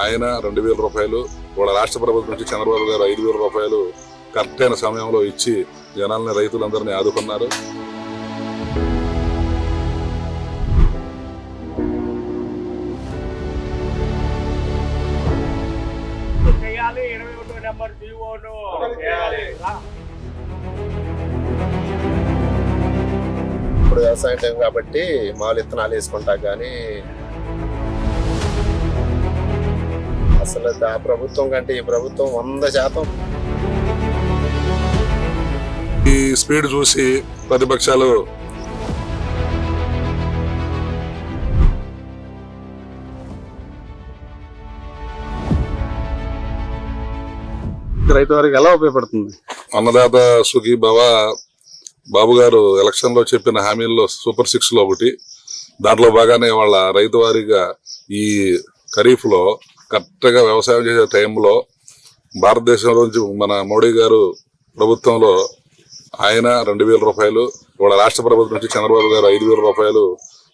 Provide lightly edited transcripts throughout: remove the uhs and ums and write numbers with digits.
ఆయన 2000 రూపాయలు, వాళ్ళ రాష్ట్ర ప్రభుత్వం నుంచి చంద్రబాబు గారు 5000 రూపాయలు కరెక్ట్ అయిన సమయంలో ఇచ్చి జనాల్ని, రైతులందరినీ ఆదుకున్నారు. ఇప్పుడు వ్యవసాయం టైం కాబట్టి మామూలు విత్తనాలు వేసుకుంటా కానీ అసలు ఆ ప్రభుత్వం కంటే ఈ ప్రభుత్వం 100%. ఈ స్పీడ్ చూసి ప్రతిపక్షాలు రైతు వారికి ఎలా ఉపయోగపడుతుంది? అన్నదాత సుఖీ భవ బాబు గారు ఎలక్షన్ లో చెప్పిన హామీల్లో సూపర్ 6 లో ఒకటి. దాంట్లో బాగానే వాళ్ళ రైతు వారిగా ఈ ఖరీఫ్ లో కరెక్ట్ గా వ్యవసాయం చేసే టైంలో భారతదేశంలోంచి మన మోడీ గారు ప్రభుత్వంలో ఆయన 2000 రూపాయలు, వాళ్ళ రాష్ట్ర ప్రభుత్వం నుంచి చంద్రబాబు గారు 5000 రూపాయలు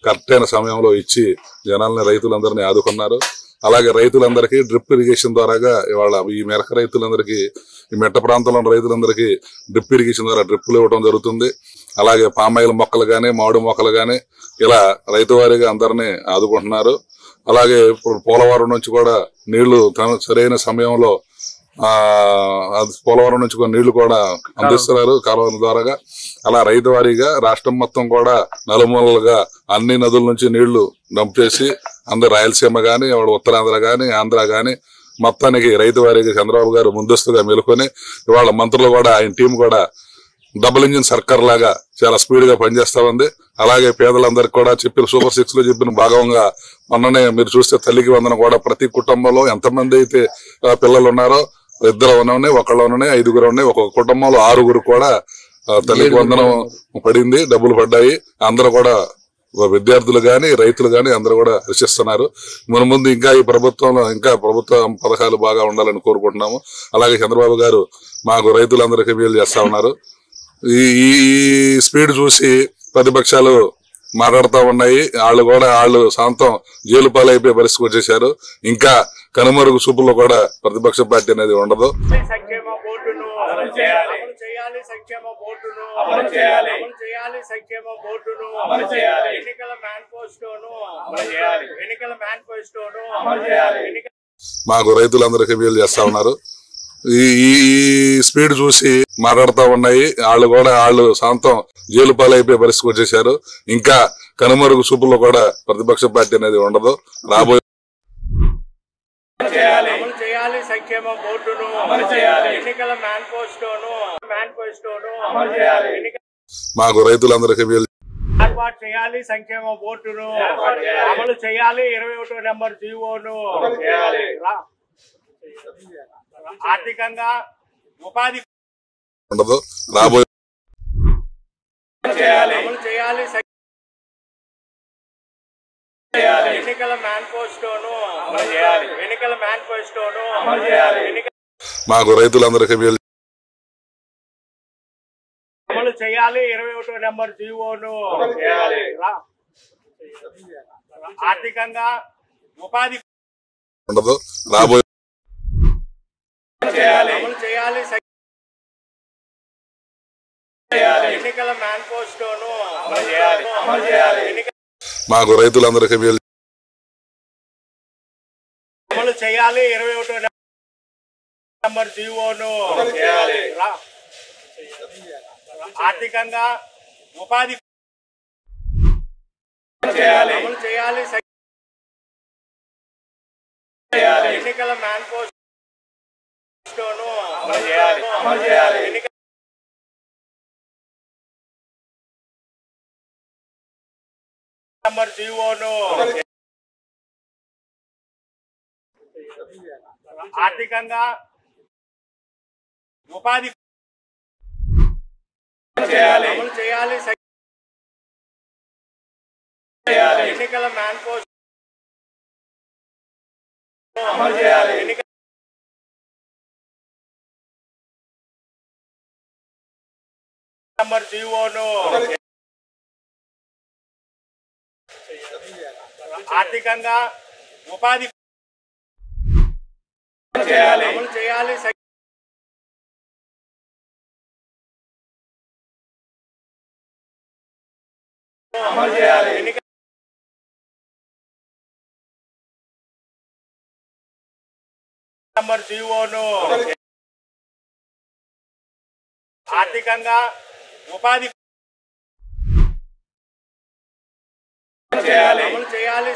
కరెక్ట్ అయిన సమయంలో ఇచ్చి జనాల్ని, రైతులందరినీ ఆదుకున్నారు. అలాగే రైతులందరికీ డ్రిప్ ఇరిగేషన్ ద్వారాగా ఇవాళ ఈ మెరక రైతులందరికీ, ఈ మెట్ట ప్రాంతంలో ఉన్న రైతులందరికీ డ్రిప్ ఇరిగేషన్ ద్వారా డ్రిప్పులు ఇవ్వడం జరుగుతుంది. అలాగే పామాయిల్ మొక్కలు గాని, మామిడి మొక్కలు గాని ఇలా రైతు వారిగా అందరినీ ఆదుకుంటున్నారు. అలాగే ఇప్పుడు పోలవరం నుంచి కూడా నీళ్లు సరైన సమయంలో పోలవరం నుంచి కూడా నీళ్లు కూడా అందిస్తున్నారు కాలువల ద్వారాగా. అలా రైతు వారీగా రాష్ట్రం మొత్తం కూడా నలుమూలలుగా అన్ని నదుల నుంచి నీళ్లు డంప్ చేసి అందరు రాయలసీమ గాని, ఉత్తరాంధ్ర గాని, ఆంధ్ర గాని మొత్తానికి రైతు వారీగా చంద్రబాబు గారు ముందస్తుగా మేలుకొని ఇవాళ మంత్రులు కూడా, ఆయన టీం కూడా డబుల్ ఇంజిన్ సర్కార్ లాగా చాలా స్పీడ్ గా పనిచేస్తా ఉంది. అలాగే పేదలందరికీ కూడా చెప్పిన సూపర్ 6 లో చెప్పిన భాగంగా మొన్ననే మీరు చూస్తే తల్లికి వందనం కూడా ప్రతి కుటుంబంలో ఎంతమంది అయితే పిల్లలు ఉన్నారో, 2 ఉన్నాయి, 1 ఉన్నాయి, 5 ఉన్నాయి, ఒక కుటుంబంలో 6 కూడా తల్లికి వందనం పడింది, డబ్బులు పడ్డాయి. అందరూ కూడా విద్యార్థులు గాని, రైతులు గాని అందరూ కూడా హర్షిస్తున్నారు. మన ముందు ఇంకా ఈ ప్రభుత్వంలో ఇంకా ప్రభుత్వ పథకాలు బాగా ఉండాలని కోరుకుంటున్నాము. అలాగే చంద్రబాబు గారు మాకు రైతులందరికీ మేలు చేస్తా ఉన్నారు. ఈ స్పీడ్ చూసి ప్రతిపక్షాలు మాట్లాడుతూ ఉన్నాయి. వాళ్ళు శాంతం జైలు పాలైపోయే పరిస్థితికి వచ్చేసారు. ఇంకా కనుమరుగు చూపుల్లో కూడా ప్రతిపక్ష పార్టీ అనేది ఉండదు. మాకు రైతులందరికీ మేలు చేస్తా ఉన్నారు. ఈ స్పీడ్ చూసి మాట్లాడుతూ ఉన్నాయి. వాళ్ళు శాంతం జైలు పాలైపోయే పరిస్థితికి వచ్చేసారు. ఇంకా కనుమరుగు చూపుల్లో కూడా ప్రతిపక్ష పార్టీ అనేది ఉండదు. రాబోయే మాకు రైతులందరికీ మేలు చేయాలి, సంక్షేమ బోర్డును అమలు చేయాలి, 21వ నెంబర్ జీవోను ఆర్థికంగా ఉపాధి ఉండదు. రాబోయే అమలు చేయాలి, ఎన్నికల మేనిఫెస్టోను మాకు రైతులందరికీ మేలు అమలు చేయాలి, 21వ నెంబర్ జీవోను ఆర్థికంగా ఉపాధి ఉండదు. రాబోయే అమలు చేయాలి, ఎన్నికల మేనిఫెస్టోను మాకు రైతులందరికీ మేలు అమలు చేయాలి, 21వ నెంబర్ జీవోను ఆర్థికంగా ఉపాధి అమలు చేయాలి, ఎన్నికల మేనిఫెస్టోను నెంబర్ జీవోను ఆర్థికంగా ఉపాధి అమలు చేయాలి, ఎన్నికల మేనిఫెస్టో నెంబర్ జీవోను ఆర్థికంగా ఉపాధి అమలు చేయాలి. అమలు చేయాలి. నంబర్ జీవోను ఆర్థికంగా ఉపాధి చేయాలి. అమలు చేయాలి.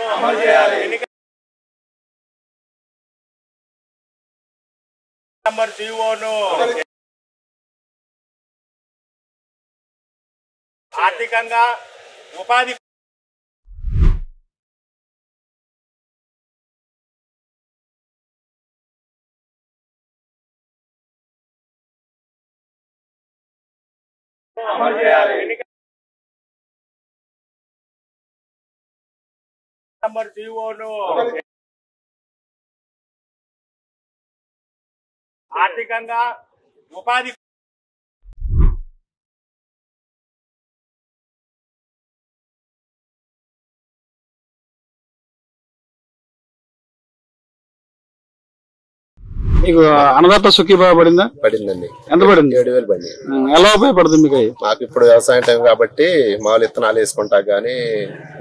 అమలు చేయాలి. నంబర్ జీవోను ఆర్థికంగా ఉపాధి అమలు చేయాలి. నంబర్ జీవోను ఆర్థికంగా ఉపాధి మీకు అన్నదాత సుఖీభావ పడిందా? పడిందండి. ఎంత పడింది? 7,000 పడింది. ఎలా ఉపయోగపడుతుంది మీకు? మాకు ఇప్పుడు వ్యవసాయం టైం కాబట్టి మామూలు విత్తనాలు వేసుకుంటా గానీ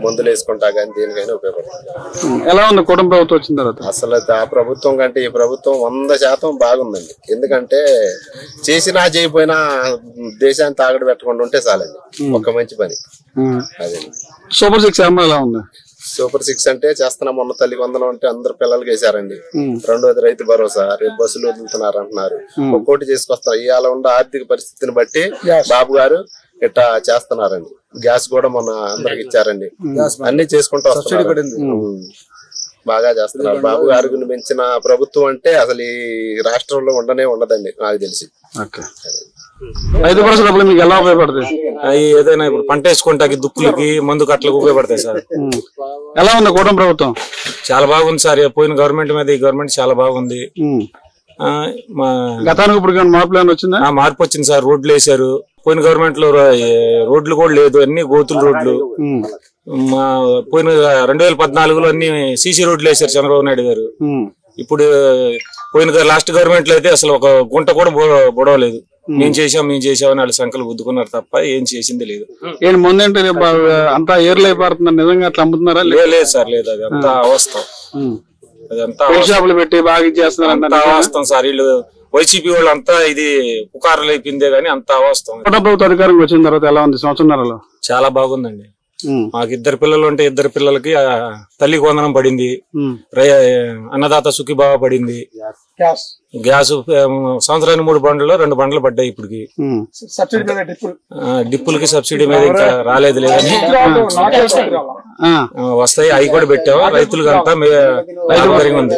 మందులు వేసుకుంటా గానీ దేనికైనా ఉపయోగపడుతుంది. ఎలా ఉంది కుటుంబ ప్రభుత్వం వచ్చిన తర్వాత? అసలు ఆ ప్రభుత్వం కంటే ఈ ప్రభుత్వం 100% బాగుందండి. ఎందుకంటే చేసినా చేయకపోయినా దేశాన్ని తాగడి పెట్టకుండా ఉంటే చాలండి. ఒక మంచి పని అదే. సూపర్ 6 అమ్మ ఎలా ఉంది? సూపర్ 6 అంటే చేస్తున్నా. మొన్న తల్లి వందనం అంటే అందరు పిల్లలకి వేసారండి. రెండోది రైతు భరోసా, రేపు బస్సులు వదులుతున్నారు అంటున్నారు. ఒక్కోటి చేసుకొస్తారు. ఇవాళ ఉన్న ఆర్థిక పరిస్థితిని బట్టి బాబు గారు ఇట్లా చేస్తున్నారండి. గ్యాస్ కూడా మొన్న అందరికి ఇచ్చారండి. అన్ని చేసుకుంటూ వస్తున్నారు. బాగా చేస్తున్నారు. బాబు గారికి మించిన ప్రభుత్వం అంటే అసలు ఈ రాష్ట్రంలో ఉండదండి నాకు తెలిసి. రైతు భరోసా డబ్బులు మీకు ఎలా ఉపయోగపడతాయి? ఏదైనా ఇప్పుడు పంట వేసుకుంటాకి దుక్కులకి మందు కట్టలకు ఉపయోగపడతాయి సార్. ఎలా ఉంది కూటమి ప్రభుత్వం? చాలా బాగుంది సార్. పోయిన గవర్నమెంట్ మీద ఈ గవర్నమెంట్ చాలా బాగుంది. గతానికి ఇప్పుడు మార్పులు ఏమైనా వచ్చిందా? మార్పు వచ్చింది సార్. రోడ్లు వేసారు. పోయిన గవర్నమెంట్ లో రోడ్లు కూడా లేదు, అన్ని గోతుల రోడ్లు. పోయిన 2014లో అన్ని సీసీ రోడ్లు వేసారు చంద్రబాబు నాయుడు గారు. ఇప్పుడు పోయిన లాస్ట్ గవర్నమెంట్ లో అయితే అసలు ఒక గుంట కూడా బొడవలేదు. మేము చేసామని వాళ్ళు సంఖ్యలు గుద్దుకున్నారు తప్ప ఏం చేసింది లేదు. ముందేంటే అంతా ఏర్లు అయిపోతున్నారు. నిజంగా అట్లా అమ్ముతున్నారా? లేదు సార్, లేదు. అది అంతా అవస్థం. అదంతా షాపులు పెట్టి బాగా చేస్తున్నారు. అవస్థం సార్. వీళ్ళు వైసీపీ వాళ్ళు అంతా ఇది పుకారులు అయిపోయిందే గానీ అంత అవస్థం. ప్రభుత్వ అధికారం వచ్చిన తర్వాత ఎలా ఉంది సంవత్సరంన్నరలో? చాలా బాగుందండి. మాకు 2 పిల్లలు ఉంటే 2 పిల్లలకి తల్లికి వందనం పడింది. అన్నదాత సుఖీభావ పడింది. గ్యాస్ సంవత్సరానికి 3 బండ్లు 2 బండ్లు పడ్డాయి. ఇప్పటికి డిప్పులకి సబ్సిడీ మీద ఇంకా రాలేదు లేదని వస్తాయి. అవి కూడా పెట్టాము. రైతులకి అంతా ఉంది.